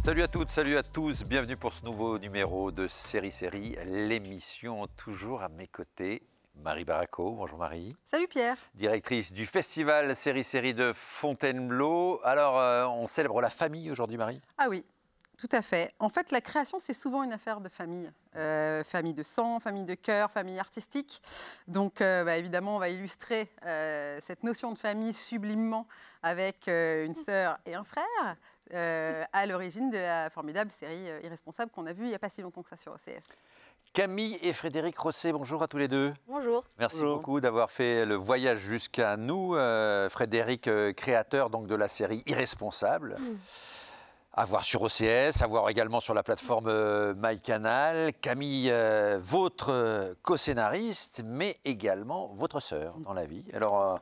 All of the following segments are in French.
Salut à toutes, salut à tous, bienvenue pour ce nouveau numéro de Série, l'émission toujours à mes côtés. Marie Baraco, bonjour Marie. Salut Pierre. Directrice du festival Série de Fontainebleau. Alors, on célèbre la famille aujourd'hui, Marie? Ah oui, tout à fait. En fait, la création, c'est souvent une affaire de famille. Famille de sang, famille de cœur, famille artistique. Donc, évidemment, on va illustrer cette notion de famille sublimement avec une sœur et un frère à l'origine de la formidable série Irresponsable qu'on a vue il n'y a pas si longtemps que ça sur OCS. Camille et Frédéric Rosset, bonjour à tous les deux. Bonjour. Merci beaucoup d'avoir fait le voyage jusqu'à nous. Frédéric, créateur donc de la série Irresponsable. À voir sur OCS, à voir également sur la plateforme MyCanal. Camille, votre co-scénariste, mais également votre sœur dans la vie. Alors,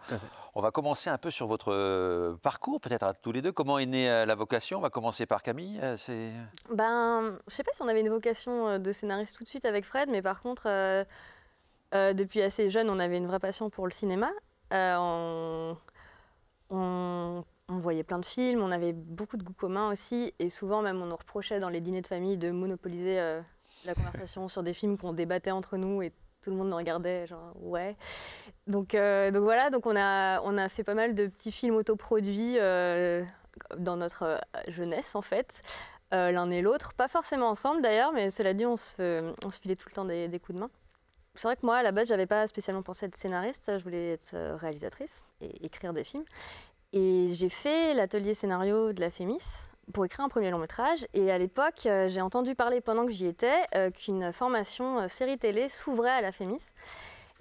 on va commencer un peu sur votre parcours, peut-être à tous les deux. Comment est née la vocation? On va commencer par Camille. Je ne sais pas si on avait une vocation de scénariste tout de suite avec Fred, mais par contre, depuis assez jeune, on avait une vraie passion pour le cinéma. On voyait plein de films, on avait beaucoup de goûts communs aussi, et souvent même on nous reprochait dans les dîners de famille de monopoliser la conversation sur des films qu'on débattait entre nous et tout le monde nous regardait, genre ouais. Donc voilà, donc on a fait pas mal de petits films autoproduits dans notre jeunesse en fait, l'un et l'autre, pas forcément ensemble d'ailleurs, mais cela dit on se filait tout le temps des coups de main. C'est vrai que moi à la base j'avais pas spécialement pensé être scénariste, je voulais être réalisatrice et écrire des films. Et j'ai fait l'atelier scénario de la Fémis pour écrire un premier long métrage. Et à l'époque, j'ai entendu parler pendant que j'y étais qu'une formation série télé s'ouvrait à la Fémis.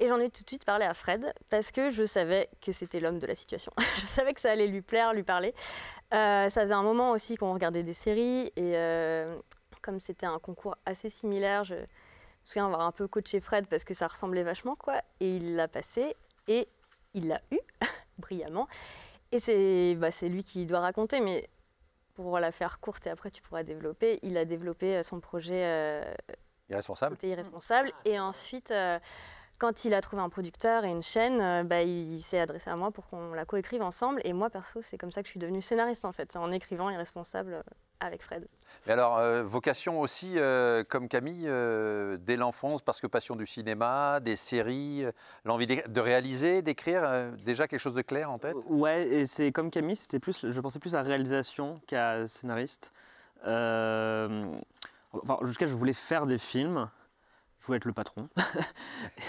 Et j'en ai tout de suite parlé à Fred parce que je savais que c'était l'homme de la situation. Je savais que ça allait lui plaire, lui parler. Ça faisait un moment aussi qu'on regardait des séries. Et comme c'était un concours assez similaire, je me souviens avoir un peu coaché Fred parce que ça ressemblait vachement, quoi. Et il l'a passé et il l'a eu brillamment. Et c'est lui qui doit raconter, mais pour la faire courte et après tu pourras développer, il a développé son projet Irresponsable. Et ensuite, quand il a trouvé un producteur et une chaîne, il s'est adressé à moi pour qu'on la coécrive ensemble. Et moi, perso, c'est comme ça que je suis devenue scénariste, en fait, en écrivant Irresponsable avec Fred. Mais alors, vocation aussi, comme Camille, dès l'enfance, parce que passion du cinéma, des séries, l'envie de réaliser, d'écrire, déjà quelque chose de clair en tête? Ouais, et c'est comme Camille, je pensais plus à réalisation qu'à scénariste. Jusqu'à je voulais faire des films. Je voulais être le patron.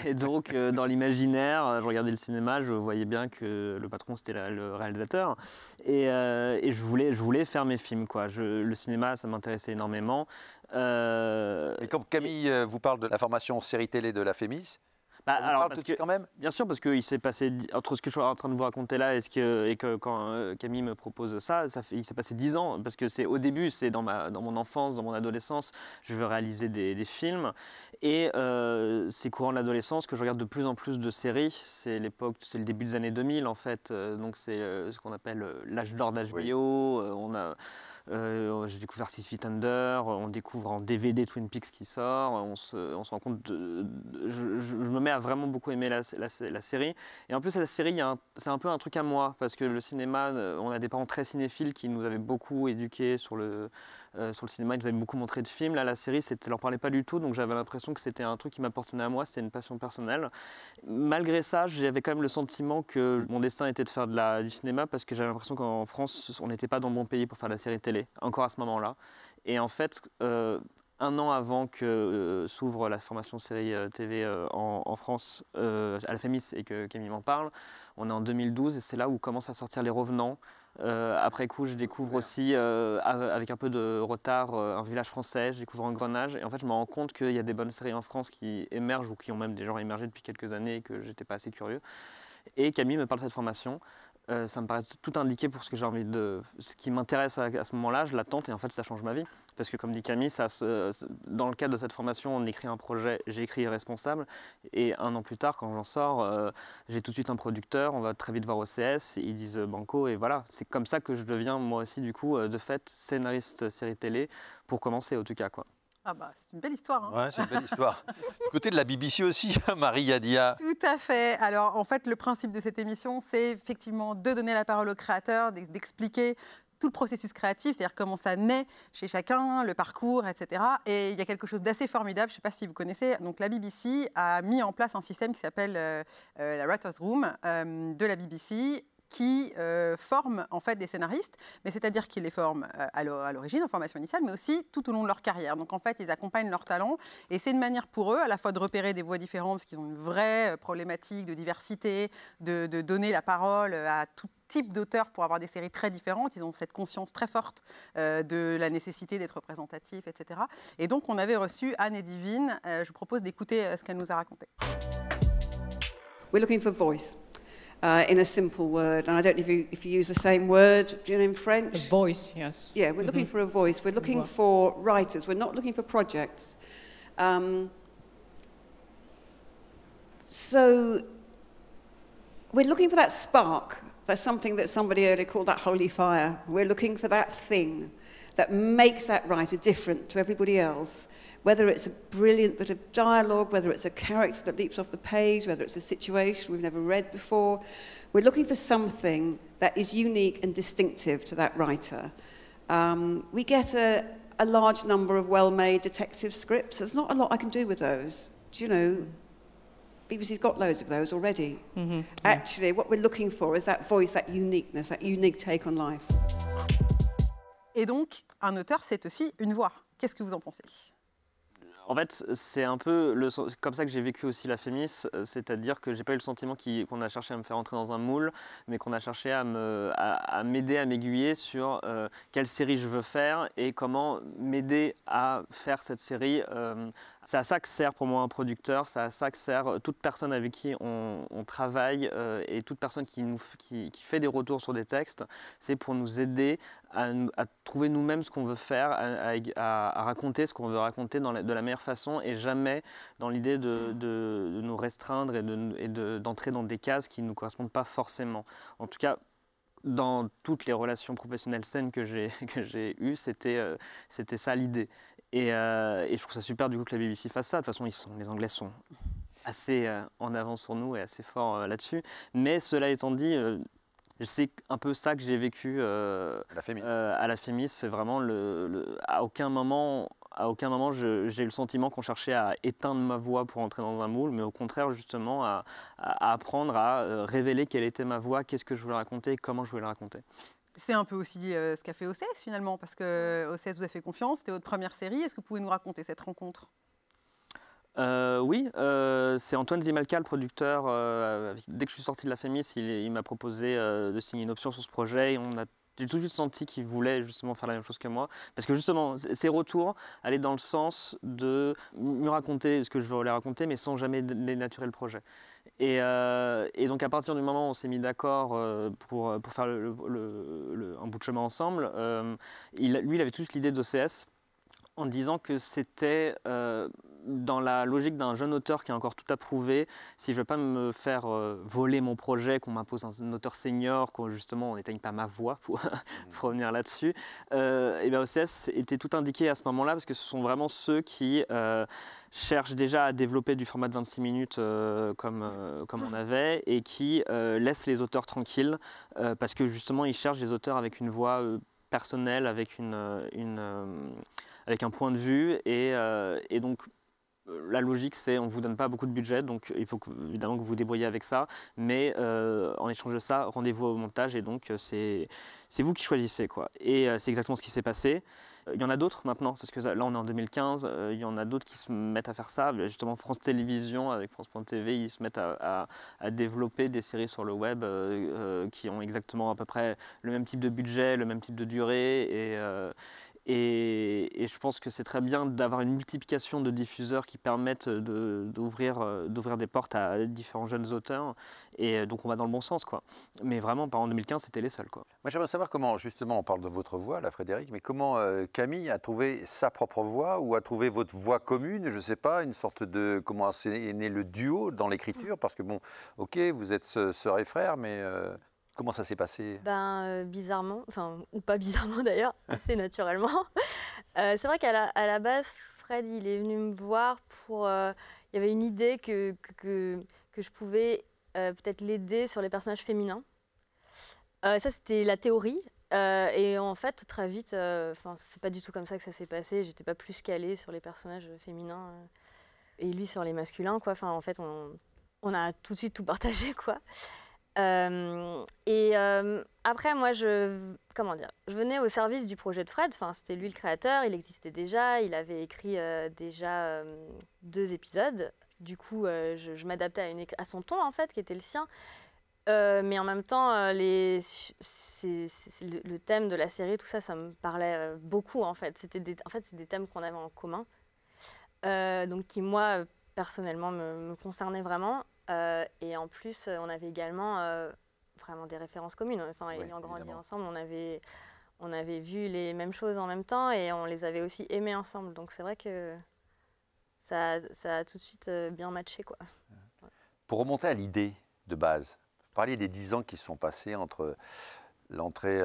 Et donc, dans l'imaginaire, je regardais le cinéma, je voyais bien que le patron, c'était le réalisateur. Et je voulais faire mes films, quoi. Le cinéma, ça m'intéressait énormément. Et comme Camille vous parle de la formation série télé de la Fémis, quand même. Bien sûr, parce qu'il s'est passé, entre ce que je suis en train de vous raconter là et que quand Camille me propose ça, il s'est passé 10 ans. Parce que au début, c'est dans mon enfance, dans mon adolescence, je veux réaliser des films. Et c'est courant de l'adolescence que je regarde de plus en plus de séries. C'est le début des années 2000 en fait. Donc c'est ce qu'on appelle l'âge d'or d'HBO. J'ai découvert Six Feet Under, on découvre en DVD Twin Peaks qui sort, on se rend compte je me mets à vraiment beaucoup aimer la série. Et en plus, la série, c'est un peu un truc à moi, parce que le cinéma, on a des parents très cinéphiles qui nous avaient beaucoup éduqués sur le cinéma, ils nous avaient beaucoup montré de films. Là, la série, ça leur parlait pas du tout, donc j'avais l'impression que c'était un truc qui m'appartenait à moi, c'était une passion personnelle. Malgré ça, j'avais quand même le sentiment que mon destin était de faire du cinéma, parce que j'avais l'impression qu'en France, on n'était pas dans le bon pays pour faire de la série télé, encore à ce moment-là. Et en fait, un an avant que s'ouvre la formation série TV en France, à la Fémis, et que Camille m'en parle, on est en 2012 et c'est là où commencent à sortir Les Revenants. Après coup, je découvre aussi, avec un peu de retard, Un village français, je découvre Engrenage. Et en fait, je me rends compte qu'il y a des bonnes séries en France qui émergent ou qui ont même déjà émergé depuis quelques années et que j'étais pas assez curieux. Et Camille me parle de cette formation. Ça me paraît tout indiqué pour ce que j'ai envie de... Ce qui m'intéresse à ce moment-là, je l'attends et en fait ça change ma vie. Parce que comme dit Camille, dans le cadre de cette formation, on écrit un projet, j'ai écrit Irresponsable. Et un an plus tard, quand j'en sors, j'ai tout de suite un producteur, on va très vite voir OCS, ils disent banco et voilà. C'est comme ça que je deviens moi aussi du coup, de fait, scénariste série télé, pour commencer en tout cas, quoi. Ah bah, c'est une belle histoire. Hein. Ouais, c'est une belle histoire. Du côté de la BBC aussi, Marie Yadia. Tout à fait. Alors, en fait, le principe de cette émission, c'est effectivement de donner la parole aux créateurs, d'expliquer tout le processus créatif, c'est-à-dire comment ça naît chez chacun, le parcours, etc. Et il y a quelque chose d'assez formidable, je ne sais pas si vous connaissez, donc la BBC a mis en place un système qui s'appelle la Writers' Room de la BBC, qui forment en fait des scénaristes, mais c'est-à-dire qu'ils les forment à l'origine, en formation initiale, mais aussi tout au long de leur carrière. Donc en fait, ils accompagnent leurs talents et c'est une manière pour eux à la fois de repérer des voix différentes, parce qu'ils ont une vraie problématique de diversité, de donner la parole à tout type d'auteurs pour avoir des séries très différentes. Ils ont cette conscience très forte de la nécessité d'être représentatifs, etc. Et donc, on avait reçu Anne et Divine. Je vous propose d'écouter ce qu'elle nous a raconté. We're looking for voice in a simple word. And I don't know if you use the same word, do you know, in French? A voice, yes. Yeah, we're looking for a voice. We're looking for writers. We're not looking for projects. So we're looking for that spark. There's something that somebody earlier called that holy fire. We're looking for that thing that makes that writer different to everybody else, whether it's a brilliant bit of dialogue, whether it's a character that leaps off the page, whether it's a situation we've never read before. We're looking for something that is unique and distinctive to that writer. We get a large number of well-made detective scripts. There's not a lot I can do with those. Do you know? BBC's got loads of those already. Actually, what we're looking for is that voice, that uniqueness, that unique take on life. Et donc, un auteur, c'est aussi une voix. Qu'est-ce que vous en pensez ? En fait, c'est un peu comme ça que j'ai vécu aussi la Fémis, c'est-à-dire que j'ai pas eu le sentiment qu'on a cherché à me faire entrer dans un moule, mais qu'on a cherché à m'aider, à m'aiguiller sur quelle série je veux faire et comment m'aider à faire cette série. C'est à ça que sert pour moi un producteur, c'est à ça que sert toute personne avec qui on travaille et toute personne qui fait des retours sur des textes, c'est pour nous aider à trouver nous-mêmes ce qu'on veut faire, à raconter ce qu'on veut raconter de la meilleure façon et jamais dans l'idée de nous restreindre et d'entrer dans des cases qui ne nous correspondent pas forcément. En tout cas, dans toutes les relations professionnelles saines que j'ai eues, c'était ça l'idée. Et je trouve ça super du coup que la BBC fasse ça. De toute façon, les Anglais sont assez en avance sur nous et assez forts là-dessus. Mais cela étant dit, c'est un peu ça que j'ai vécu à la Fémis. C'est vraiment à aucun moment j'ai eu le sentiment qu'on cherchait à éteindre ma voix pour entrer dans un moule, mais au contraire justement à apprendre à révéler quelle était ma voix, qu'est-ce que je voulais raconter et comment je voulais le raconter. C'est un peu aussi ce qu'a fait OCS finalement, parce que OCS vous a fait confiance, c'était votre première série. Est-ce que vous pouvez nous raconter cette rencontre ? Oui, c'est Antoine Zimalka, le producteur. Dès que je suis sorti de la Fémis, il m'a proposé de signer une option sur ce projet et j'ai tout de suite senti qu'il voulait justement faire la même chose que moi. Parce que justement, ces retours allaient dans le sens de me raconter ce que je voulais raconter, mais sans jamais dénaturer le projet. Et donc à partir du moment où on s'est mis d'accord pour faire un bout de chemin ensemble, lui, il avait toute l'idée d'OCS en disant que c'était dans la logique d'un jeune auteur qui a encore tout à prouver. Si je ne veux pas me faire voler mon projet, qu'on m'impose un auteur senior, qu'on justement on n'éteigne pas ma voix pour revenir là-dessus, et bien OCS était tout indiqué à ce moment-là parce que ce sont vraiment ceux qui cherchent déjà à développer du format de 26 minutes comme on avait et qui laissent les auteurs tranquilles parce que justement ils cherchent des auteurs avec une voix personnelle, avec avec un point de vue et donc la logique c'est on ne vous donne pas beaucoup de budget donc il faut évidemment que vous vous débrouillez avec ça mais en échange de ça rendez-vous au montage et donc c'est vous qui choisissez quoi. Et c'est exactement ce qui s'est passé. Il y en a d'autres maintenant, parce que là on est en 2015, il y en a d'autres qui se mettent à faire ça. Justement France Télévisions avec France.tv, ils se mettent à développer des séries sur le web qui ont exactement à peu près le même type de budget, le même type de durée et je pense que c'est très bien d'avoir une multiplication de diffuseurs qui permettent d'ouvrir des portes à différents jeunes auteurs. Et donc on va dans le bon sens, quoi. Mais vraiment, en 2015, c'était les seuls, quoi. Moi, j'aimerais savoir comment, justement, on parle de votre voix, là, Frédéric, mais comment Camille a trouvé sa propre voix ou a trouvé votre voix commune, je ne sais pas, une sorte de... Comment est né le duo dans l'écriture? Parce que, bon, ok, vous êtes sœur et frère, mais... Comment ça s'est passé? Bizarrement, ou pas bizarrement d'ailleurs, assez naturellement. C'est vrai qu'à la base, Fred, il est venu me voir pour... il y avait une idée que je pouvais peut-être l'aider sur les personnages féminins. Ça, c'était la théorie. Et en fait, très vite, c'est pas du tout comme ça que ça s'est passé. J'étais pas plus calée sur les personnages féminins et lui sur les masculins, quoi. Enfin, en fait, on a tout de suite tout partagé, quoi. Après, moi, je venais au service du projet de Fred. Enfin, c'était lui le créateur, il existait déjà, il avait écrit déjà 2 épisodes. Du coup, je m'adaptais à son ton, en fait, qui était le sien. Mais en même temps, le thème de la série, tout ça, ça me parlait beaucoup, en fait. C'est des thèmes qu'on avait en commun. Donc, qui, moi, personnellement, me concernaient vraiment. Et en plus, on avait également vraiment des références communes. Enfin, ayant grandi ensemble, on avait vu les mêmes choses en même temps et on les avait aussi aimées ensemble. Donc, c'est vrai que ça a tout de suite bien matché, quoi. Pour remonter à l'idée de base, vous parliez des 10 ans qui se sont passés entre l'entrée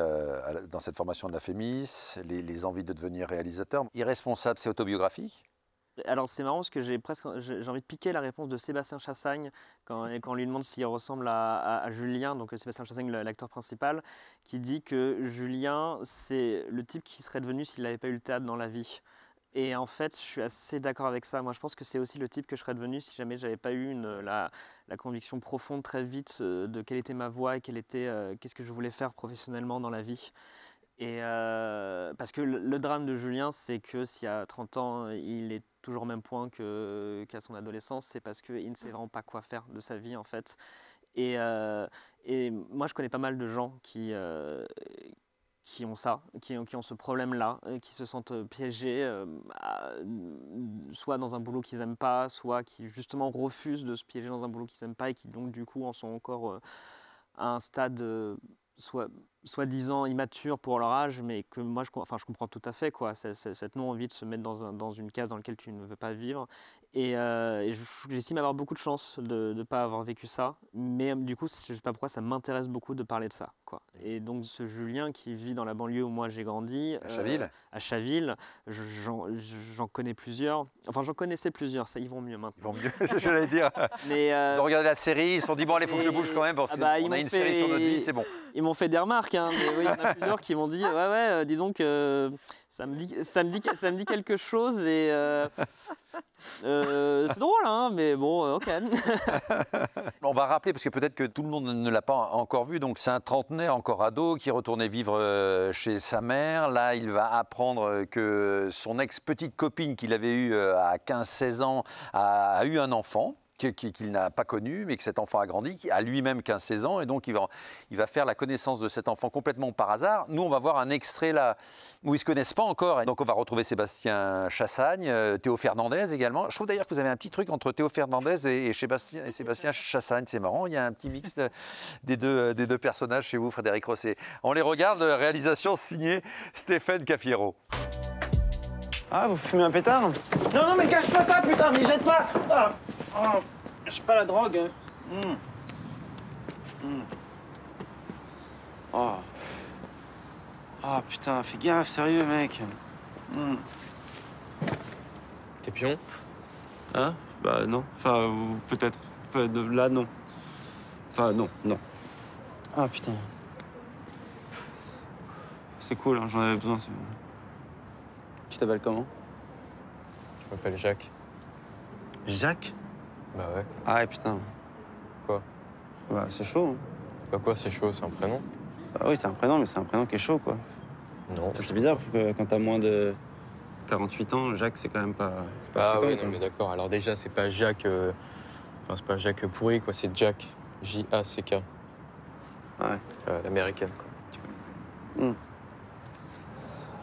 dans cette formation de la FEMIS, les envies de devenir réalisateur. Irresponsable, c'est autobiographique? Alors c'est marrant parce que j'ai envie de piquer la réponse de Sébastien Chassagne quand on lui demande s'il ressemble à Julien, donc Sébastien Chassagne, l'acteur principal, qui dit que Julien, c'est le type qui serait devenu s'il n'avait pas eu le théâtre dans la vie. Et en fait, je suis assez d'accord avec ça. Moi, je pense que c'est aussi le type que je serais devenu si jamais j'avais pas eu la conviction profonde très vite de quelle était ma voie et qu'est-ce que je voulais faire professionnellement dans la vie. Et parce que le drame de Julien, c'est que s'il y a 30 ans, il est toujours au même point qu'à son adolescence, c'est parce qu'il ne sait vraiment pas quoi faire de sa vie, en fait. Et moi, je connais pas mal de gens qui ont ça, qui ont ce problème-là, qui se sentent piégés, soit dans un boulot qu'ils n'aiment pas, soit qui justement refusent de se piéger dans un boulot qu'ils n'aiment pas et qui donc du coup en sont encore à un stade soi-disant immature pour leur âge, mais que moi je comprends tout à fait, quoi, cette non-envie de se mettre dans une case dans laquelle tu ne veux pas vivre. Et j'estime avoir beaucoup de chance de ne pas avoir vécu ça, mais du coup, je ne sais pas pourquoi, ça m'intéresse beaucoup de parler de ça, quoi. Et donc, ce Julien qui vit dans la banlieue où moi j'ai grandi, à Chaville, j'en connais plusieurs. Enfin, j'en connaissais plusieurs, ça, ils vont mieux maintenant. Ils vont mieux, c'est ce que j'allais dire. Mais, ils ont regardé la série, ils se sont dit, bon, allez, il faut que je bouge quand même, parce qu'on a une série sur notre vie, c'est bon. Ils m'ont fait des remarques, hein, mais oui, il y en a plusieurs qui m'ont dit, disons que ça me dit quelque chose et c'est drôle, hein, mais bon, ok. On va rappeler, parce que peut-être que tout le monde ne l'a pas encore vu, donc c'est un trentenaire encore ado qui retournait vivre chez sa mère. Là, il va apprendre que son ex-petite copine qu'il avait eue à 15-16 ans a eu un enfant qu'il n'a pas connu, mais que cet enfant a grandi, qui a lui-même 15-16 ans, et donc il va faire la connaissance de cet enfant complètement par hasard. Nous, on va voir un extrait là où ils ne se connaissent pas encore, et donc on va retrouver Sébastien Chassagne, Théo Fernandez également. Je trouve d'ailleurs que vous avez un petit truc entre Théo Fernandez et Sébastien Chassagne, c'est marrant, il y a un petit mix des deux personnages chez vous, Frédéric Rosset. On les regarde, réalisation signée Stéphane Cafiero. Ah, vous fumez un pétard? Non, non, mais cache pas ça, putain, mais jette pas! Cache pas la drogue. Oh. Ah, putain, fais gaffe, sérieux, mec. T'es pion? Hein? Bah, non. Enfin, peut-être. Là, non. Enfin, non. Ah, putain. C'est cool, hein, j'en avais besoin. Tu t'appelles comment? Je m'appelle Jacques. Jacques? Bah ouais. Ah ouais, putain. Quoi? Bah, c'est chaud. Hein. Bah quoi, c'est chaud, c'est un prénom? Bah oui, c'est un prénom, mais c'est un prénom qui est chaud, quoi. Non. C'est bizarre, parce que quand t'as moins de 48 ans, Jacques, c'est quand même pas... Ah ouais, non, mais d'accord. Alors déjà, c'est pas Jacques... Enfin, c'est pas Jacques pourri, quoi. C'est Jack. J-A-C-K. Ouais. L'américaine, quoi.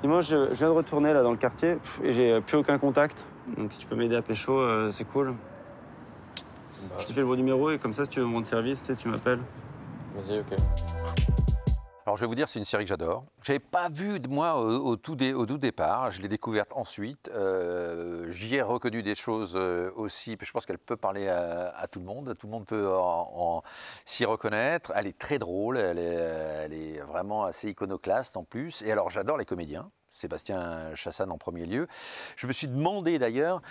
Et moi, je viens de retourner là dans le quartier et j'ai plus aucun contact. Donc si tu peux m'aider à pécho, c'est cool. Bah, je te fais le bon numéro et comme ça, si tu veux me rendre service, tu sais, tu m'appelles. Vas-y, ok. Alors je vais vous dire, c'est une série que j'adore. Je n'avais pas vu, moi, au tout départ. Je l'ai découverte ensuite. J'y ai reconnu des choses aussi. Je pense qu'elle peut parler à tout le monde. Tout le monde peut s'y reconnaître. Elle est très drôle. Elle est vraiment assez iconoclaste en plus. Et alors j'adore les comédiens. Sébastien Chassagne en premier lieu. Je me suis demandé d'ailleurs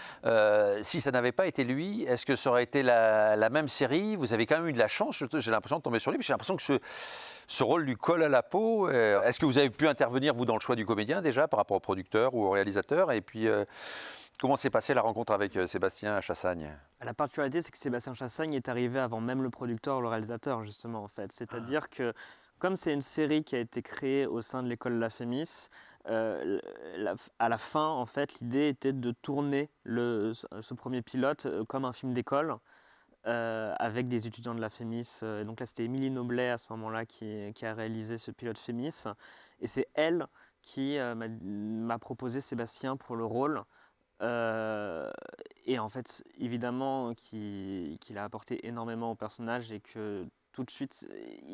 si ça n'avait pas été lui, est-ce que ça aurait été la même série? Vous avez quand même eu de la chance, j'ai l'impression de tomber sur lui, mais j'ai l'impression que ce rôle lui colle à la peau. Est-ce que vous avez pu intervenir, vous, dans le choix du comédien déjà, par rapport au producteur ou au réalisateur? Et puis, comment s'est passée la rencontre avec Sébastien Chassagne? La particularité, c'est que Sébastien Chassagne est arrivé avant même le producteur ou le réalisateur, justement, en fait. C'est-à-dire que, comme c'est une série qui a été créée au sein de l'école La Fémis, à la fin, en fait, l'idée était de tourner ce premier pilote comme un film d'école avec des étudiants de La Fémis. Donc là, c'était Émilie Noblet à ce moment-là qui a réalisé ce pilote Fémis. Et c'est elle qui m'a proposé Sébastien pour le rôle. Et en fait, évidemment, qu'il a apporté énormément au personnage et que tout de suite,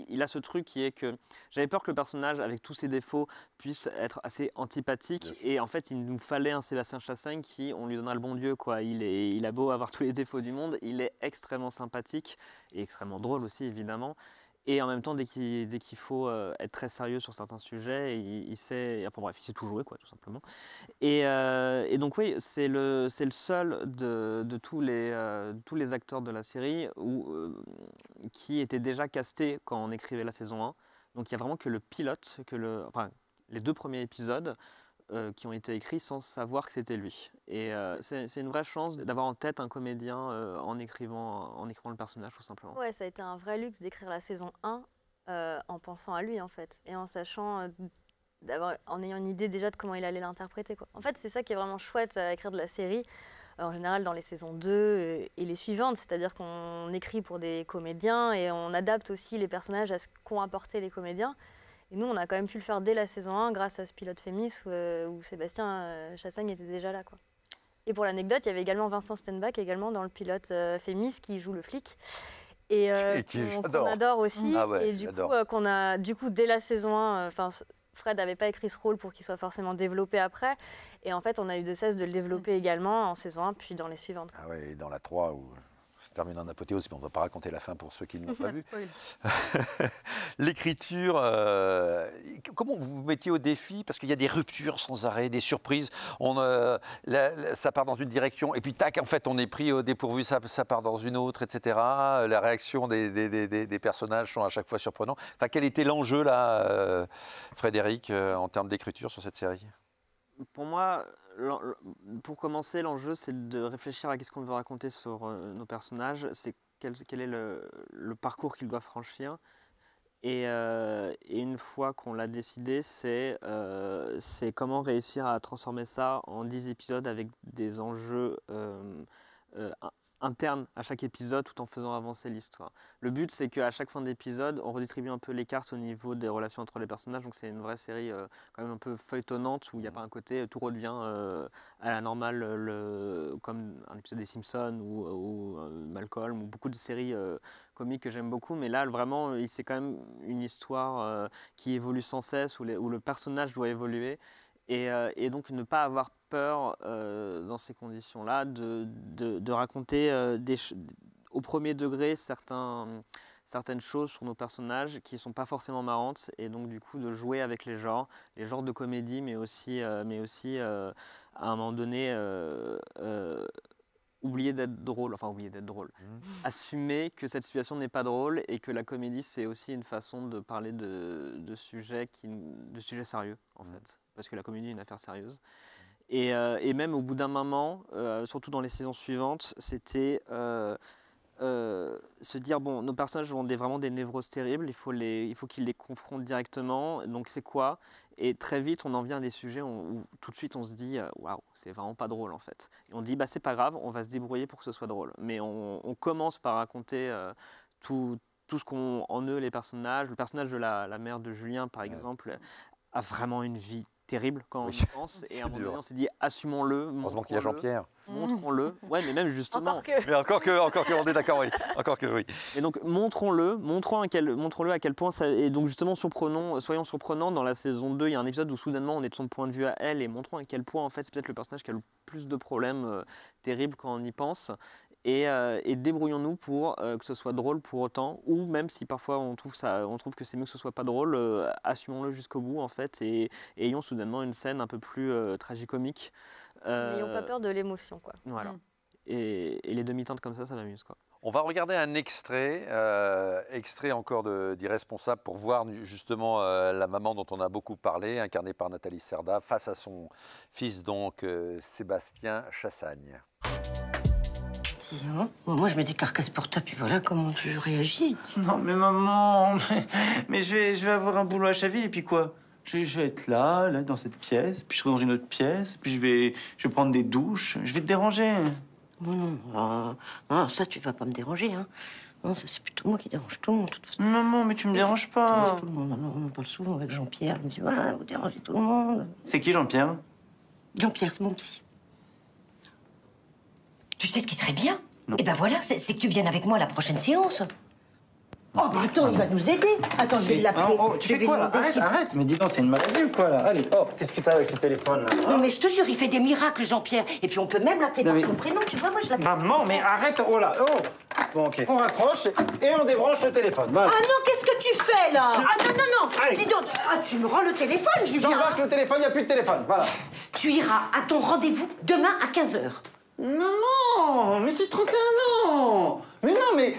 il a ce truc qui est que j'avais peur que le personnage, avec tous ses défauts, puisse être assez antipathique. Et en fait, il nous fallait un Sébastien Chassagne qui, on lui donnera le bon Dieu, quoi. Il a beau avoir tous les défauts du monde, il est extrêmement sympathique et extrêmement drôle aussi, évidemment. Et en même temps, dès qu'il faut être très sérieux sur certains sujets, il sait, enfin bref, il sait tout jouer, quoi, tout simplement. Et donc oui, c'est le seul de tous les acteurs de la série qui était déjà casté quand on écrivait la saison 1. Donc il n'y a vraiment que le pilote, enfin, les 2 premiers épisodes qui ont été écrits sans savoir que c'était lui. Et c'est une vraie chance d'avoir en tête un comédien en écrivant le personnage, tout simplement. Ouais, ça a été un vrai luxe d'écrire la saison 1 en pensant à lui, en fait, et en sachant, en ayant une idée déjà de comment il allait l'interpréter, quoi. En fait, c'est ça qui est vraiment chouette à écrire de la série, en général dans les saisons 2 et les suivantes, c'est-à-dire qu'on écrit pour des comédiens et on adapte aussi les personnages à ce qu'ont apporté les comédiens. Et nous, on a quand même pu le faire dès la saison 1 grâce à ce pilote Fémis où Sébastien Chassagne était déjà là, quoi. Et pour l'anecdote, il y avait également Vincent Stenbach également dans le pilote Fémis qui joue le flic. Et qu'on adore aussi. Ah ouais, et du coup, dès la saison 1, Fred n'avait pas écrit ce rôle pour qu'il soit forcément développé après. Et en fait, on a eu de cesse de le développer également en saison 1, puis dans les suivantes, quoi. Ah ouais, et dans la 3, où se termine en apothéose, mais on ne va pas raconter la fin pour ceux qui ne l'ont pas vu. L'écriture, comment vous vous mettiez au défi? Parce qu'il y a des ruptures sans arrêt, des surprises. Ça part dans une direction, et puis tac, en fait, on est pris au dépourvu, ça part dans une autre, etc. La réaction des personnages sont à chaque fois surprenantes. Enfin, quel était l'enjeu, là, Frédéric, en termes d'écriture sur cette série? Pour moi, pour commencer, l'enjeu, c'est de réfléchir à qu'est-ce qu'on veut raconter sur nos personnages, c'est quel est le parcours qu'ils doivent franchir. Et une fois qu'on l'a décidé, c'est comment réussir à transformer ça en 10 épisodes avec des enjeux internes à chaque épisode tout en faisant avancer l'histoire. Le but, c'est qu'à chaque fin d'épisode, on redistribue un peu les cartes au niveau des relations entre les personnages. Donc c'est une vraie série quand même un peu feuilletonnante où il n'y a pas un côté tout redevient à la normale comme un épisode des Simpsons ou Malcolm ou beaucoup de séries comiques que j'aime beaucoup. Mais là, vraiment, c'est quand même une histoire qui évolue sans cesse, où le personnage doit évoluer. Et donc ne pas avoir peur dans ces conditions-là de raconter au premier degré certaines choses sur nos personnages qui ne sont pas forcément marrantes, et donc du coup de jouer avec les genres de comédie, mais aussi à un moment donné oublier d'être drôle. Assumer que cette situation n'est pas drôle et que la comédie, c'est aussi une façon de parler de sujets sérieux, en fait. Parce que la comédie est une affaire sérieuse. Et même au bout d'un moment, surtout dans les saisons suivantes, c'était se dire, bon, nos personnages ont vraiment des névroses terribles, il faut qu'ils les confrontent directement, donc c'est quoi? Et très vite, on en vient à des sujets où tout de suite on se dit, waouh, c'est vraiment pas drôle en fait. Et on dit, bah c'est pas grave, on va se débrouiller pour que ce soit drôle. Mais on commence par raconter tout ce qu'ont en eux les personnages. Le personnage de la mère de Julien, par exemple, a vraiment une vie terrible quand on y pense. Et à un moment donné, on s'est dit, assumons-le. Heureusement qu'il y a Jean-Pierre. Montrons-le. Ouais, mais même justement. Mais encore que, on est d'accord, oui. Encore que, oui. Et donc, montrons-le à quel point ça. Et donc, justement, soyons surprenants. Dans la saison 2, il y a un épisode où soudainement, on est de son point de vue à elle, et montrons à quel point, en fait, c'est peut-être le personnage qui a le plus de problèmes terribles quand on y pense. et débrouillons-nous pour que ce soit drôle pour autant, ou même si parfois on trouve que c'est mieux que ce soit pas drôle, assumons-le jusqu'au bout en fait, et ayons soudainement une scène un peu plus tragicomique. N'ayons pas peur de l'émotion, quoi. Voilà. Et les demi-teintes comme ça m'amuse, quoi. On va regarder un extrait encore d'Irresponsable pour voir justement la maman dont on a beaucoup parlé, incarnée par Nathalie Cerda, face à son fils donc Sébastien Chassagne. Tiens, moi je mets des carcasses pour toi, puis voilà comment tu réagis. Non mais maman, mais je vais avoir un boulot à Chaville et puis quoi? Je vais être là, dans cette pièce, puis je serai dans une autre pièce, puis je vais prendre des douches, je vais te déranger. Non, ça tu vas pas me déranger, hein. Non, ça c'est plutôt moi qui dérange tout le monde, de toute façon. Maman, mais tu me déranges pas. Tu déranges tout le monde. On parle souvent avec Jean-Pierre, il me dit voilà, vous dérangez tout le monde. C'est qui Jean-Pierre? Jean-Pierre, c'est mon psy. Tu sais ce qui serait bien? Non. Eh ben voilà, c'est que tu viennes avec moi à la prochaine séance. Oh bah attends, il va nous aider. Attends, je vais l'appeler. Tu fais quoi là? Arrête, mais dis donc, c'est une maladie ou quoi là? Allez, hop, qu'est-ce que t'as avec ce téléphone là? Non mais je te jure, il fait des miracles, Jean-Pierre. Et puis on peut même l'appeler par son prénom, tu vois, moi je l'appelle. Maman, mais arrête, oh là, oh! Bon, ok. On raccroche et on débranche le téléphone. Voilà. Ah non, qu'est-ce que tu fais là? Ah non. Allez. Dis donc, tu me rends le téléphone, Julien. J'embarque le téléphone, il n'y a plus de téléphone, voilà. Tu iras à ton rendez-vous demain à 15h. Maman, mais j'ai 31 ans! Mais non, mais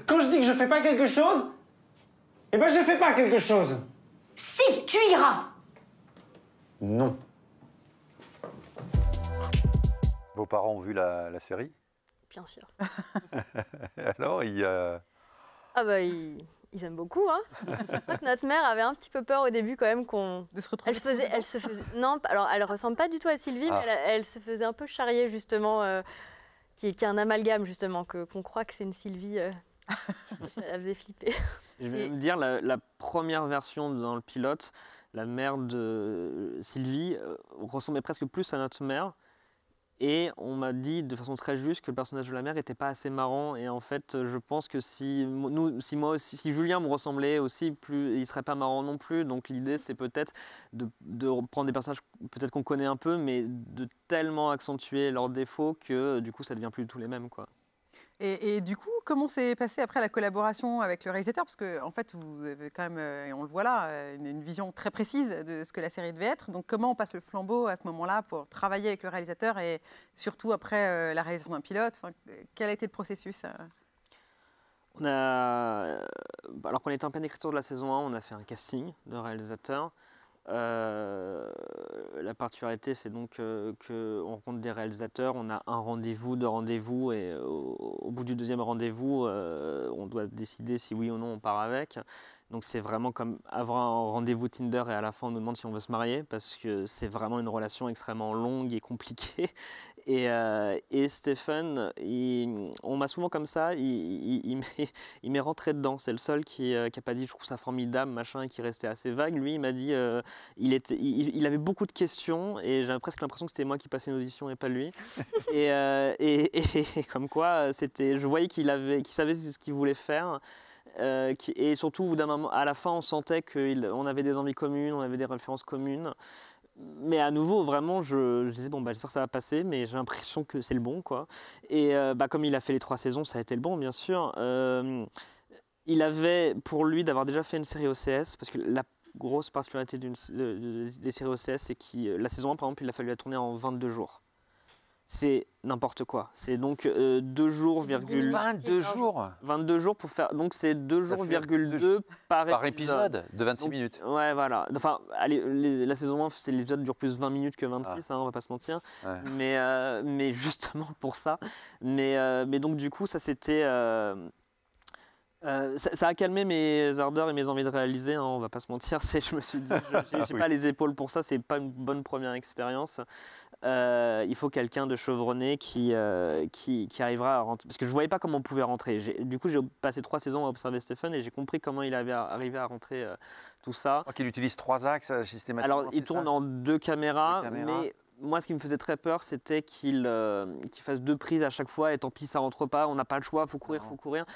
quand je dis que je fais pas quelque chose, eh ben je fais pas quelque chose. Si, tu iras. Non. Vos parents ont vu la série? Bien sûr. Alors, Ah bah, ils aiment beaucoup, hein. Je crois que notre mère avait un petit peu peur au début quand même De se retrouver. Elle se faisait. Non, alors elle ressemble pas du tout à Sylvie, mais elle se faisait un peu charrier justement, qui est un amalgame justement, qu'on croit que c'est une Sylvie. Ça la faisait flipper. Je vais même dire, la première version dans le pilote, la mère de Sylvie ressemblait presque plus à notre mère. Et on m'a dit de façon très juste que le personnage de la mère n'était pas assez marrant. Et en fait, je pense que si Julien me ressemblait aussi, il ne serait pas marrant non plus. Donc l'idée, c'est peut-être de prendre des personnages peut-être qu'on connaît un peu, mais de tellement accentuer leurs défauts que du coup, ça ne devient plus tous les mêmes, quoi. Et du coup, comment s'est passée après la collaboration avec le réalisateur? Parce que en fait, vous avez quand même, et on le voit là, une vision très précise de ce que la série devait être. Donc comment on passe le flambeau à ce moment-là pour travailler avec le réalisateur et surtout après la réalisation d'un pilote? Enfin, quel a été le processus? Alors qu'on était en pleine écriture de la saison 1, on a fait un casting de réalisateur. La particularité, c'est donc qu'on rencontre des réalisateurs, on a un rendez-vous, 2 rendez-vous, et au bout du 2e rendez-vous, on doit décider si oui ou non on part avec. Donc c'est vraiment comme avoir un rendez-vous Tinder et à la fin on nous demande si on veut se marier, parce que c'est vraiment une relation extrêmement longue et compliquée. Et Stéphane, on m'a souvent comme ça, il m'est rentré dedans. C'est le seul qui n'a pas dit je trouve ça formidable, machin, et qui restait assez vague. Lui, il m'a dit il avait beaucoup de questions et j'avais presque l'impression que c'était moi qui passais une audition et pas lui. et comme quoi, je voyais qu'il savait ce qu'il voulait faire. Et surtout, au bout d'un moment, à la fin, on sentait qu'on avait des envies communes, on avait des références communes. Mais à nouveau, vraiment, je disais, bon, j'espère que ça va passer, mais j'ai l'impression que c'est le bon, quoi. Et comme il a fait les 3 saisons, ça a été le bon, bien sûr. Il avait, pour lui, d'avoir déjà fait une série OCS, parce que la grosse particularité des séries OCS, c'est que la saison 1, par exemple, il a fallu la tourner en 22 jours. C'est n'importe quoi. C'est donc 2 jours, 22 jours 22 jours pour faire. Donc c'est 2 jours, 2 par épisode de 26 minutes. Ouais, voilà. Enfin, allez, la saison 1, les épisodes durent plus 20 minutes que 26, on va pas se mentir. Ouais. Mais justement pour ça. Mais donc du coup, ça c'était. Ça a calmé mes ardeurs et mes envies de réaliser, hein, on va pas se mentir. Je me suis dit, j'ai pas les épaules pour ça, c'est pas une bonne première expérience. Il faut quelqu'un de chevronné qui arrivera à rentrer. Parce que je voyais pas comment on pouvait rentrer. Du coup, j'ai passé 3 saisons à observer Stéphane et j'ai compris comment il avait arrivé à rentrer tout ça. Donc il utilise 3 axes systématiquement. Alors, il tourne en 2 caméras, mais moi, ce qui me faisait très peur, c'était qu'il fasse 2 prises à chaque fois et tant pis, ça rentre pas, on n'a pas le choix, faut courir.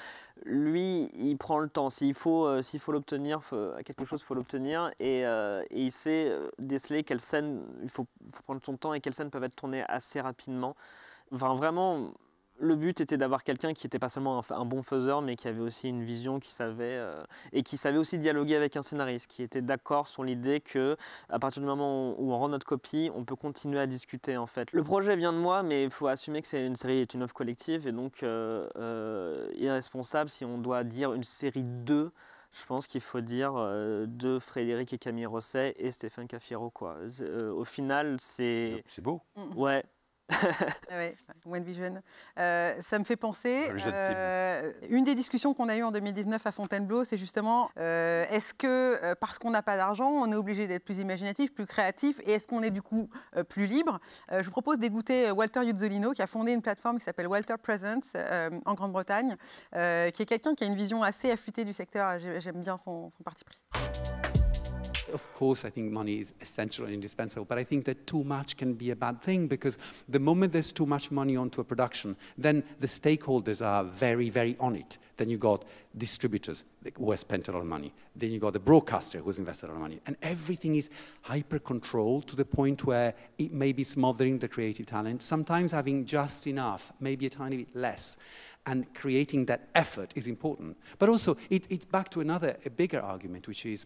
Lui, il prend le temps. S'il faut l'obtenir, quelque chose, il faut l'obtenir. Et il sait déceler quelles scènes, il faut prendre son temps et quelles scènes peuvent être tournées assez rapidement. Enfin, vraiment, Le but était d'avoir quelqu'un qui n'était pas seulement un bon faiseur, mais qui avait aussi une vision, et qui savait aussi dialoguer avec un scénariste, qui était d'accord sur l'idée que à partir du moment où on rend notre copie, on peut continuer à discuter en fait. Le projet vient de moi, mais il faut assumer que une série est une œuvre collective, et donc irresponsable si on doit dire une série 2. Je pense qu'il faut dire de Frédéric et Camille Rosset et Stéphane Cafiero, quoi. Au final, c'est beau. Ouais. Ouais, One Vision. Ça me fait penser, une des discussions qu'on a eues en 2019 à Fontainebleau, c'est justement, est-ce que parce qu'on n'a pas d'argent, on est obligé d'être plus imaginatif, plus créatif, et est-ce qu'on est du coup plus libre? Je vous propose d'écouter Walter Yuzzolino, qui a fondé une plateforme qui s'appelle Walter Presents en Grande-Bretagne, qui est quelqu'un qui a une vision assez affûtée du secteur. J'aime bien son parti pris. Of course, I think money is essential and indispensable, but I think that too much can be a bad thing, because the moment there's too much money onto a production, then the stakeholders are very, very on it. Then you got distributors who have spent a lot of money. Then you got the broadcaster who's invested a lot of money. And everything is hyper-controlled to the point where it may be smothering the creative talent, sometimes having just enough, maybe a tiny bit less. And creating that effort is important. But also, it's back to a bigger argument, which is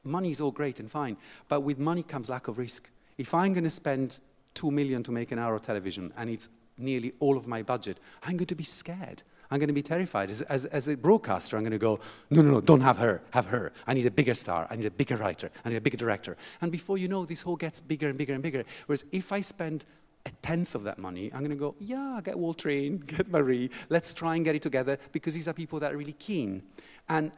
money is all great and fine, but with money comes lack of risk. If I'm going to spend 2 million to make an hour of television and it's nearly all of my budget, I'm going to be scared. I'm going to be terrified. As a broadcaster, I'm going to go, no, don't have her, have her. I need a bigger star, I need a bigger writer, I need a bigger director. And before you know, this whole gets bigger and bigger and bigger. Whereas if I spend a tenth of that money, I'm going to go, yeah, get Walter in, get Marie, let's try and get it together, because these are people that are really keen. And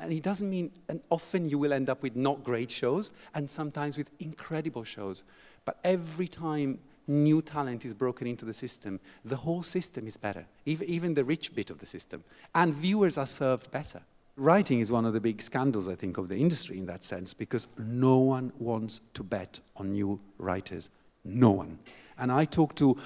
it doesn't mean, and often you will end up with not great shows, and sometimes with incredible shows. But every time new talent is broken into the system, the whole system is better, even the rich bit of the system. And viewers are served better. Writing is one of the big scandals, I think, of the industry in that sense, because no one wants to bet on new writers. No one. And I talk to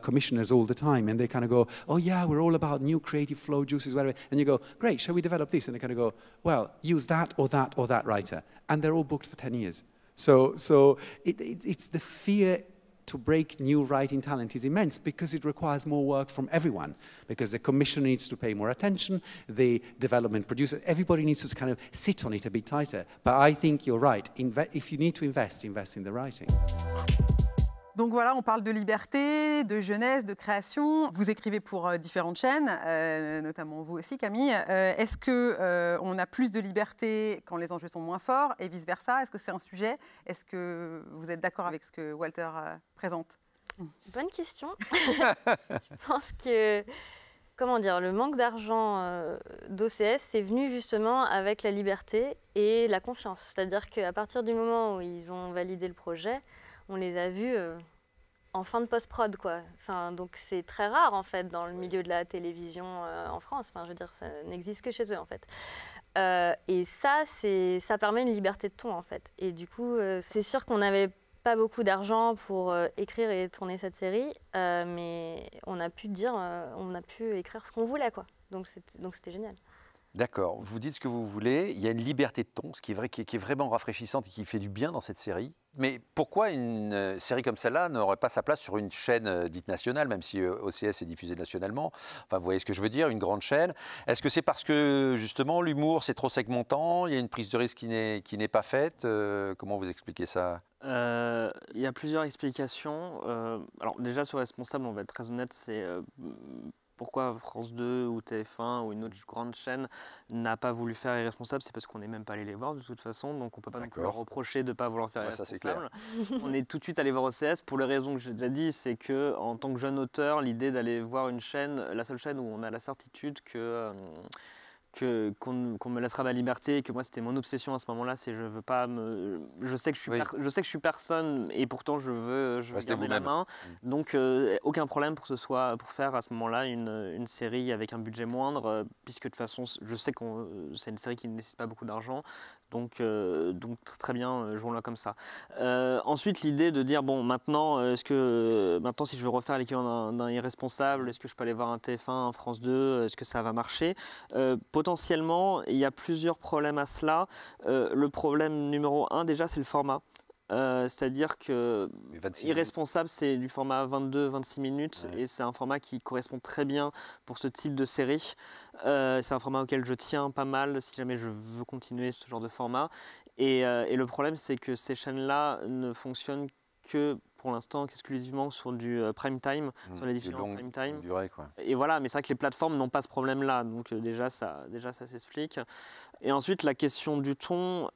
commissioners all the time, and they kind of go, oh yeah, we're all about new creative flow juices, whatever. And you go, great, shall we develop this? And they kind of go, well, use that or that or that writer. And they're all booked for 10 years. So it's the fear to break new writing talent is immense, because it requires more work from everyone, because the commissioner needs to pay more attention, the development producer, everybody needs to kind of sit on it a bit tighter. But I think you're right. If you need to invest in the writing. Donc voilà, on parle de liberté, de jeunesse, de création. Vous écrivez pour différentes chaînes, notamment vous aussi, Camille. Est-ce qu'on a plus de liberté quand les enjeux sont moins forts et vice-versa? Est-ce que c'est un sujet? Est-ce que vous êtes d'accord avec ce que Walter présente? Bonne question. Je pense que, comment dire, le manque d'argent d'OCS, c'est venu justement avec la liberté et la confiance. C'est-à-dire qu'à partir du moment où ils ont validé le projet, on les a vus en fin de post-prod, quoi. Enfin, donc c'est très rare, en fait, dans le milieu de la télévision en France. Enfin, je veux dire, ça n'existe que chez eux, en fait. Et ça permet une liberté de ton, en fait. Et du coup, c'est sûr qu'on n'avait pas beaucoup d'argent pour écrire et tourner cette série, mais on a pu écrire ce qu'on voulait, quoi. Donc c'était génial. D'accord, vous dites ce que vous voulez, il y a une liberté de ton, ce qui est vraiment rafraîchissante et qui fait du bien dans cette série. Mais pourquoi une série comme celle-là n'aurait pas sa place sur une chaîne dite nationale, même si OCS est diffusée nationalement? Enfin, vous voyez ce que je veux dire, une grande chaîne. Est-ce que c'est parce que, justement, l'humour, c'est trop segmentant, il y a une prise de risque qui n'est pas faite? Comment vous expliquez ça? Il y a plusieurs explications. Alors déjà, sur Responsable, on va être très honnête, c'est... Pourquoi France 2 ou TF1 ou une autre grande chaîne n'a pas voulu faire Irresponsable? C'est parce qu'on n'est même pas allé les voir de toute façon, donc on ne peut pas non plus leur reprocher de ne pas vouloir faire Irresponsable. On est tout de suite allé voir OCS pour les raisons que j'ai déjà dit, c'est qu'en tant que jeune auteur, l'idée d'aller voir une chaîne, la seule chaîne où on a la certitude qu'on me laissera ma liberté, et que moi c'était mon obsession à ce moment-là, c'est je sais que je suis personne et pourtant je veux garder la main. Donc aucun problème pour faire à ce moment-là une série avec un budget moindre, puisque de toute façon je sais que c'est une série qui ne nécessite pas beaucoup d'argent. Donc très bien, jouons-la comme ça. Ensuite, l'idée de dire, bon, maintenant, si je veux refaire l'équivalent d'un Irresponsable, est-ce que je peux aller voir un TF1, un France 2, est-ce que ça va marcher? Potentiellement, il y a plusieurs problèmes à cela. Le problème numéro 1, déjà, c'est le format. C'est-à-dire que Mais 26 minutes. Irresponsable, c'est du format 22-26 minutes Ouais. et c'est un format qui correspond très bien pour ce type de série. C'est un format auquel je tiens pas mal si jamais je veux continuer ce genre de format. Et le problème, c'est que ces chaînes-là ne fonctionnent que pour l'instant exclusivement sur du prime time, sur les différents prime time. Durée, quoi. Et voilà, mais c'est vrai que les plateformes n'ont pas ce problème-là, donc déjà ça s'explique. Et ensuite, la question du ton,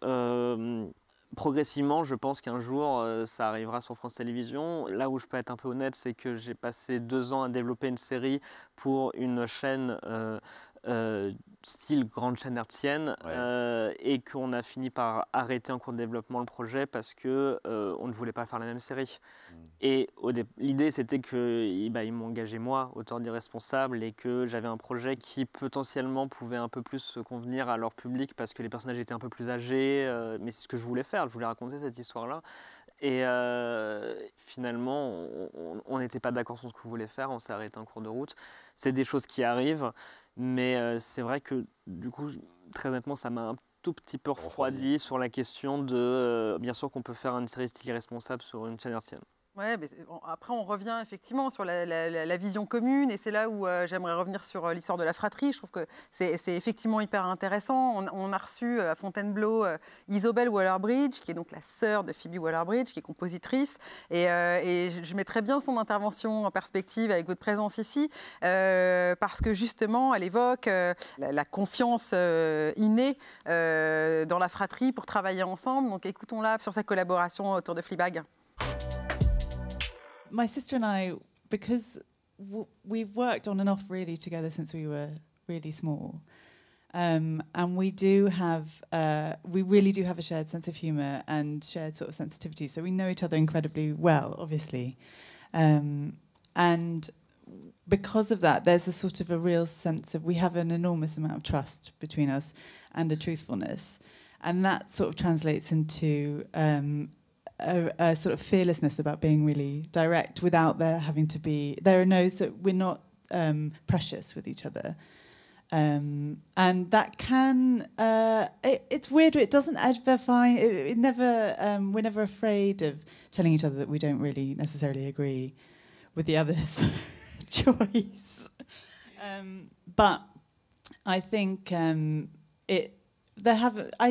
progressivement, je pense qu'un jour, ça arrivera sur France Télévisions. Là où je peux être un peu honnête, c'est que j'ai passé 2 ans à développer une série pour une chaîne style grande chaîne hertzienne, et qu'on a fini par arrêter en cours de développement le projet parce que on ne voulait pas faire la même série. Et l'idée, c'était qu'ils m'ont engagé moi, auteur d'Irresponsable, et que j'avais un projet qui potentiellement pouvait un peu plus convenir à leur public parce que les personnages étaient un peu plus âgés, mais c'est ce que je voulais faire, je voulais raconter cette histoire-là. Et finalement, on n'était pas d'accord sur ce qu'on voulait faire, on s'est arrêté en cours de route. C'est des choses qui arrivent, mais c'est vrai que du coup, très honnêtement, ça m'a un tout petit peu refroidi sur la question de, bien sûr qu'on peut faire une série style Irresponsable sur une chaîne hertzienne. Ouais, mais après, on revient effectivement sur la vision commune, et c'est là où j'aimerais revenir sur l'histoire de la fratrie. Je trouve que c'est effectivement hyper intéressant. On a reçu à Fontainebleau Isobel Waller-Bridge, qui est donc la sœur de Phoebe Waller-Bridge, qui est compositrice. Et je mettrais bien son intervention en perspective avec votre présence ici, parce que justement, elle évoque la confiance innée dans la fratrie pour travailler ensemble. Donc écoutons-la sur sa collaboration autour de Fleabag. My sister and I, because we've worked on and off really together since we were really small, and we really do have a shared sense of humour and shared sort of sensitivity. So we know each other incredibly well, obviously, and because of that, there's a sort of a real sense of we have an enormous amount of trust between us and a truthfulness, and that sort of translates into a sort of fearlessness about being really direct without there having to be, there are no, so we're not precious with each other. And that can, it's weird, it doesn't ever find, it never, we're never afraid of telling each other that we don't really necessarily agree with the other's choice. But I think I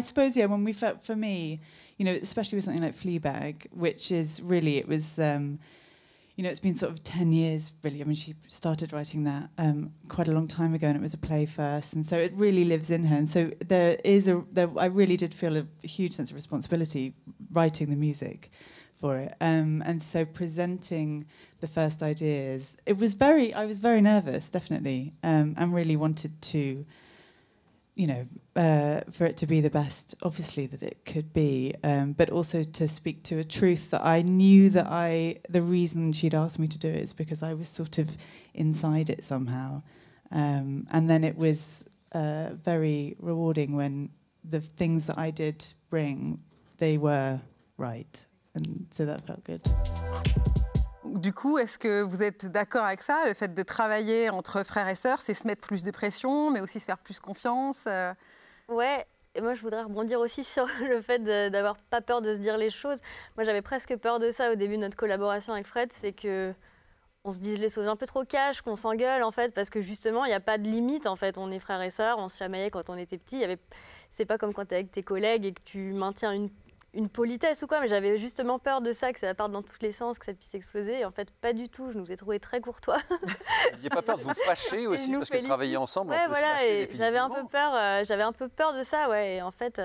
suppose, yeah, when we felt, for me, you know, especially with something like Fleabag, which is really, it was, you know, it's been sort of 10 years, really. I mean, she started writing that quite a long time ago, and it was a play first, and so it really lives in her. And so I really did feel a huge sense of responsibility writing the music for it. And so presenting the first ideas, I was very nervous, definitely, and really wanted to, you know, for it to be the best, obviously, that it could be, but also to speak to a truth that I knew that the reason she'd asked me to do it is because I was sort of inside it somehow. And then it was very rewarding when the things that I did bring, they were right. And so that felt good. Du coup, est-ce que vous êtes d'accord avec ça, le fait de travailler entre frères et sœurs, c'est se mettre plus de pression, mais aussi se faire plus confiance Ouais, et moi je voudrais rebondir aussi sur le fait d'avoir pas peur de se dire les choses. Moi j'avais presque peur de ça au début de notre collaboration avec Fred, c'est que on se dise les choses un peu trop cash, qu'on s'engueule en fait, parce que justement il n'y a pas de limite en fait. On est frères et sœurs, on se chamaillait quand on était petits. C'est pas comme quand tu es avec tes collègues et que tu maintiens une politesse ou quoi, mais j'avais justement peur de ça, que ça parte dans tous les sens, que ça puisse exploser. Et en fait, pas du tout. Je nous ai trouvés très courtois. Vous n'aviez pas peur de vous fâcher aussi, parce que travailler ensemble, ouais, on peut voilà, se fâcher et j'avais un peu peur de ça, ouais. Et en fait,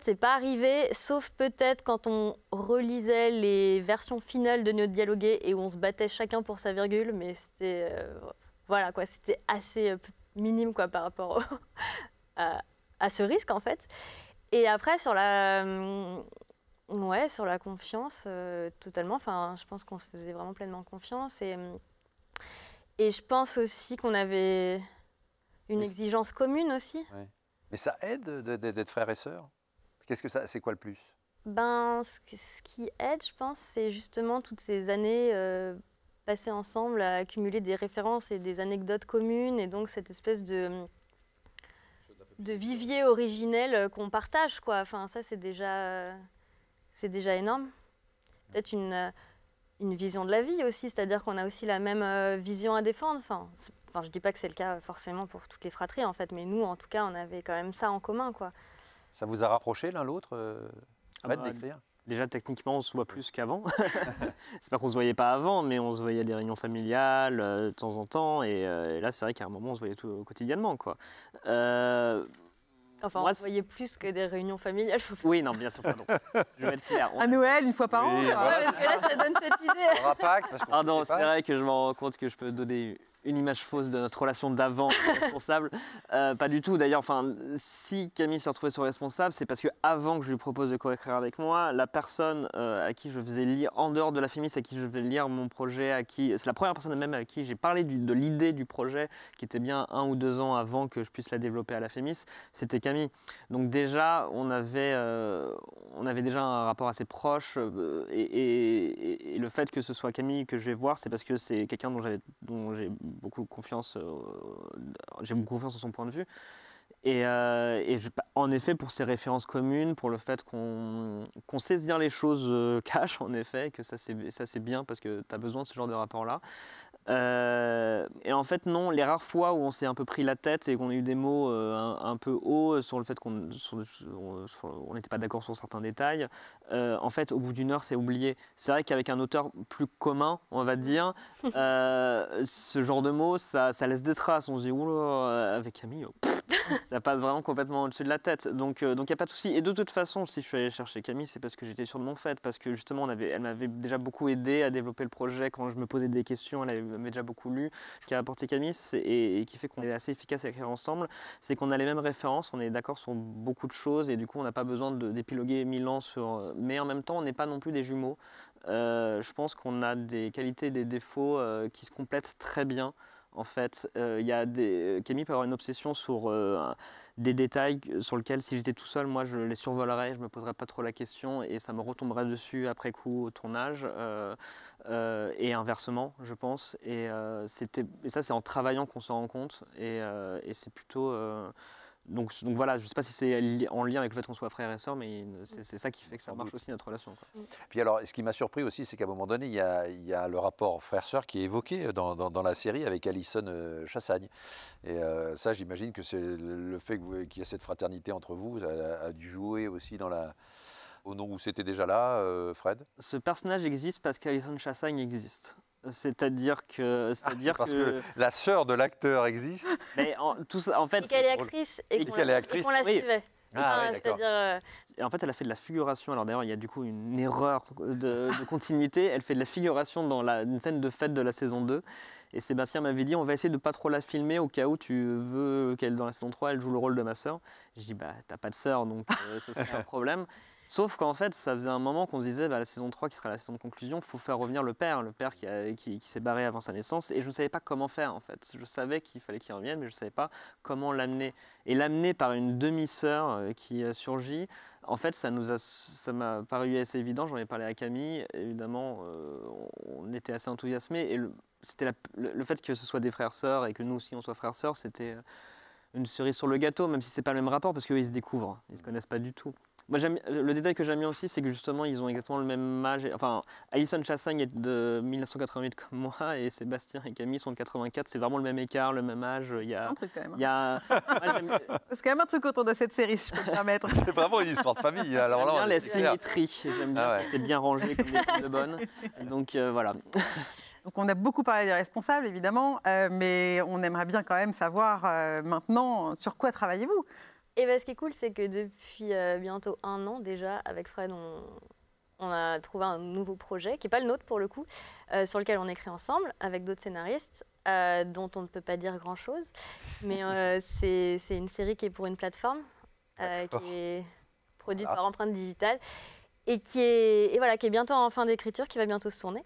c'est pas arrivé, sauf peut-être quand on relisait les versions finales de notre dialogué et où on se battait chacun pour sa virgule, mais c'était, voilà quoi, c'était assez minime quoi par rapport à ce risque en fait. Et après, sur la confiance, totalement. Enfin, je pense qu'on se faisait vraiment pleinement confiance. Et je pense aussi qu'on avait une exigence commune aussi. Ouais. Mais ça aide d'être frères et sœurs? C'est quoi le plus? Ben, ce qui aide, je pense, c'est justement toutes ces années passées ensemble à accumuler des références et des anecdotes communes. Et donc, cette espèce de vivier originel qu'on partage, quoi. Enfin, ça, c'est déjà c'est déjà énorme. Peut-être une vision de la vie aussi, c'est-à-dire qu'on a aussi la même vision à défendre. Enfin, je dis pas que c'est le cas forcément pour toutes les fratries en fait, mais nous en tout cas on avait quand même ça en commun quoi. Ça vous a rapproché l'un l'autre d'écrire? Déjà, techniquement, on se voit plus qu'avant. C'est pas qu'on se voyait pas avant, mais on se voyait à des réunions familiales de temps en temps. Et là, c'est vrai qu'à un moment, on se voyait tout quotidiennement, quoi. Enfin, on se voyait plus que des réunions familiales. Oui, non, bien sûr, pardon. Je vais être clair. À Noël, une fois par an. Voilà, parce que là, ça donne cette idée. Pardon, c'est vrai que je me rends compte que je peux donner une image fausse de notre relation d'avant responsable. Pas du tout. D'ailleurs, si Camille s'est retrouvée sur responsable, c'est parce qu'avant que je lui propose de coécrire avec moi, la personne à qui je faisais lire, en dehors de la Fémis, à qui je vais lire mon projet, c'est la première personne même à qui j'ai parlé de l'idée du projet, qui était bien 1 ou 2 ans avant que je puisse la développer à la Fémis, c'était Camille. Donc déjà, on avait déjà un rapport assez proche. Et le fait que ce soit Camille que je vais voir, c'est parce que c'est quelqu'un dont j'ai beaucoup confiance, j'ai beaucoup confiance en son point de vue. En effet, pour ces références communes, pour le fait qu'on sait se dire les choses cash, en effet, que ça c'est bien parce que tu as besoin de ce genre de rapport-là. Et en fait, non, les rares fois où on s'est un peu pris la tête et qu'on a eu des mots un peu hauts sur le fait qu'on n'était pas d'accord sur certains détails, en fait, au bout d'1 heure, c'est oublié. C'est vrai qu'avec un auteur plus commun, on va dire, ce genre de mots, ça laisse des traces. On se dit, oula, avec Camille, ça passe vraiment complètement au-dessus de la tête. Donc, il n'y a pas de souci. Et de toute façon, si je suis allé chercher Camille, c'est parce que j'étais sûr de mon fait. Parce que justement, elle m'avait déjà beaucoup aidé à développer le projet. Quand je me posais des questions, elle m'avait déjà beaucoup lu. Ce qui a apporté Camille et qui fait qu'on est assez efficace à écrire ensemble, c'est qu'on a les mêmes références, on est d'accord sur beaucoup de choses et du coup, on n'a pas besoin d'épiloguer 1000 ans sur... Mais en même temps, on n'est pas non plus des jumeaux. Je pense qu'on a des qualités et des défauts qui se complètent très bien. En fait, Camille peut avoir une obsession sur des détails sur lesquels, si j'étais tout seul, moi, je les survolerais, je ne me poserais pas trop la question et ça me retomberait dessus après coup au tournage. Et inversement, je pense. Et ça, c'est en travaillant qu'on se rend compte. Et c'est plutôt... Donc voilà, je ne sais pas si c'est en lien avec le fait qu'on soit frères et sœurs, mais c'est ça qui fait que ça marche aussi notre relation, quoi. Puis alors, ce qui m'a surpris aussi, c'est qu'à un moment donné, il y a le rapport frère-sœur qui est évoqué dans la série avec Alison Chassagne. Et ça, j'imagine que c'est le fait qu'il y ait cette fraternité entre vous a dû jouer aussi au nom où c'était déjà là, Fred. Ce personnage existe parce qu'Alison Chassagne existe. C'est-à-dire que la sœur de l'acteur existe. Mais en fait, et qu'elle est actrice et qu'on la suivait. Et en fait, elle a fait de la figuration. Alors d'ailleurs, il y a du coup une erreur de continuité. Elle fait de la figuration dans une scène de fête de la saison 2. Et Sébastien m'avait dit, on va essayer de ne pas trop la filmer au cas où tu veux qu'elle, dans la saison 3, elle joue le rôle de ma sœur. Je dis, t'as pas de sœur, donc ce serait un problème. Sauf qu'en fait, ça faisait un moment qu'on se disait, la saison 3, qui sera la saison de conclusion, il faut faire revenir le père qui s'est barré avant sa naissance. Et je ne savais pas comment faire, en fait. Je savais qu'il fallait qu'il revienne, mais je ne savais pas comment l'amener. Et l'amener par une demi-sœur qui a surgi, en fait, ça m'a paru assez évident. J'en ai parlé à Camille. Évidemment, on était assez enthousiasmés. Et c'était le fait que ce soit des frères-sœurs et que nous aussi, on soit frères-sœurs, c'était une cerise sur le gâteau, même si ce n'est pas le même rapport, parce qu'eux, ils se découvrent. Ils ne se connaissent pas du tout. Moi, le détail que j'aime bien aussi, c'est que justement, ils ont exactement le même âge. Enfin, Alison Chassagne est de 1988 comme moi, et Sébastien et Camille sont de 84. C'est vraiment le même écart, le même âge. C'est un truc quand même. C'est quand même un truc autour de cette série, si je peux me permettre. C'est vraiment une histoire de famille. Alors j'aime bien la symétrie. J'aime bien que c'est bien rangé comme des trucs de bonne. Donc voilà. Donc on a beaucoup parlé des responsables, évidemment, mais on aimerait bien quand même savoir maintenant sur quoi travaillez-vous. Et ce qui est cool, c'est que depuis bientôt 1 an déjà, avec Fred, on a trouvé un nouveau projet, qui n'est pas le nôtre pour le coup, sur lequel on écrit ensemble, avec d'autres scénaristes, dont on ne peut pas dire grand-chose. Mais c'est une série qui est pour une plateforme, qui est produite par Empreinte Digitale, et qui est bientôt en fin d'écriture, qui va bientôt se tourner.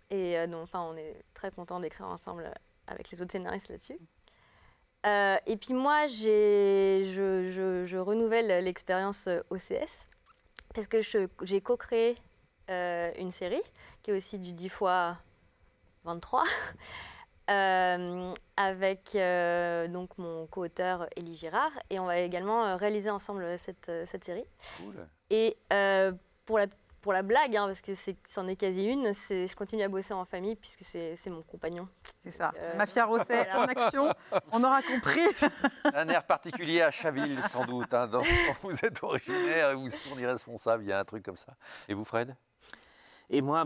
Et donc, on est très contents d'écrire ensemble avec les autres scénaristes là-dessus. Et puis moi, je renouvelle l'expérience OCS parce que j'ai co-créé une série qui est aussi du 10 x 23 avec donc mon co-auteur Élie Girard, et on va également réaliser ensemble cette série. Cool. Et pour la blague, hein, parce que c'en est quasi une, je continue à bosser en famille puisque c'est mon compagnon. C'est ça. Mafia Rosset en action, on aura compris. Un air particulier à Chaville, sans doute. Hein, dont vous êtes originaire et vous êtes irresponsable, il y a un truc comme ça. Et vous, Fred? Et moi,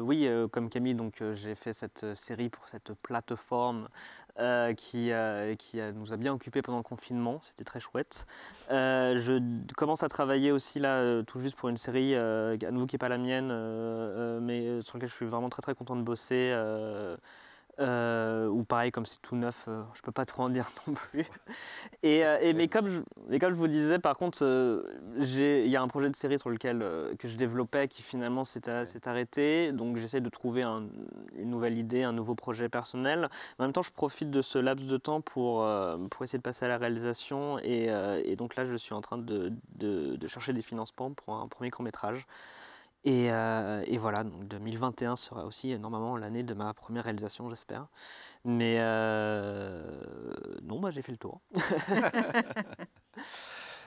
oui, comme Camille, donc j'ai fait cette série pour cette plateforme qui nous a bien occupés pendant le confinement. C'était très chouette. Je commence à travailler aussi là, tout juste pour une série à nouveau qui n'est pas la mienne, mais sur laquelle je suis vraiment très très content de bosser. Ou pareil, comme c'est tout neuf, je peux pas trop en dire non plus. Mais comme je vous le disais, par contre, il y a un projet de série sur lequel que je développais qui finalement s'est arrêté. Donc j'essaie de trouver une nouvelle idée, un nouveau projet personnel. En même temps, je profite de ce laps de temps pour essayer de passer à la réalisation. Et donc là, je suis en train de chercher des financements pour un premier court-métrage. Et voilà, donc 2021 sera aussi normalement l'année de ma première réalisation, j'espère. Mais non, j'ai fait le tour.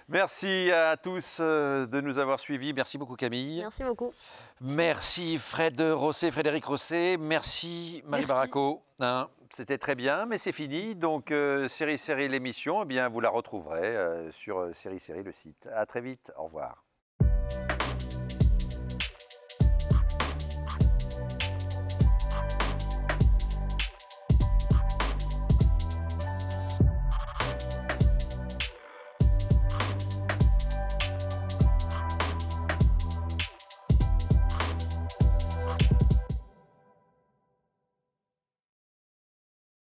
Merci à tous de nous avoir suivis. Merci beaucoup, Camille. Merci beaucoup. Merci Frédéric Rosset. Merci Marie Baraco. Hein, c'était très bien, mais c'est fini. Donc, Série l'émission, eh bien, vous la retrouverez sur Série le site. À très vite. Au revoir.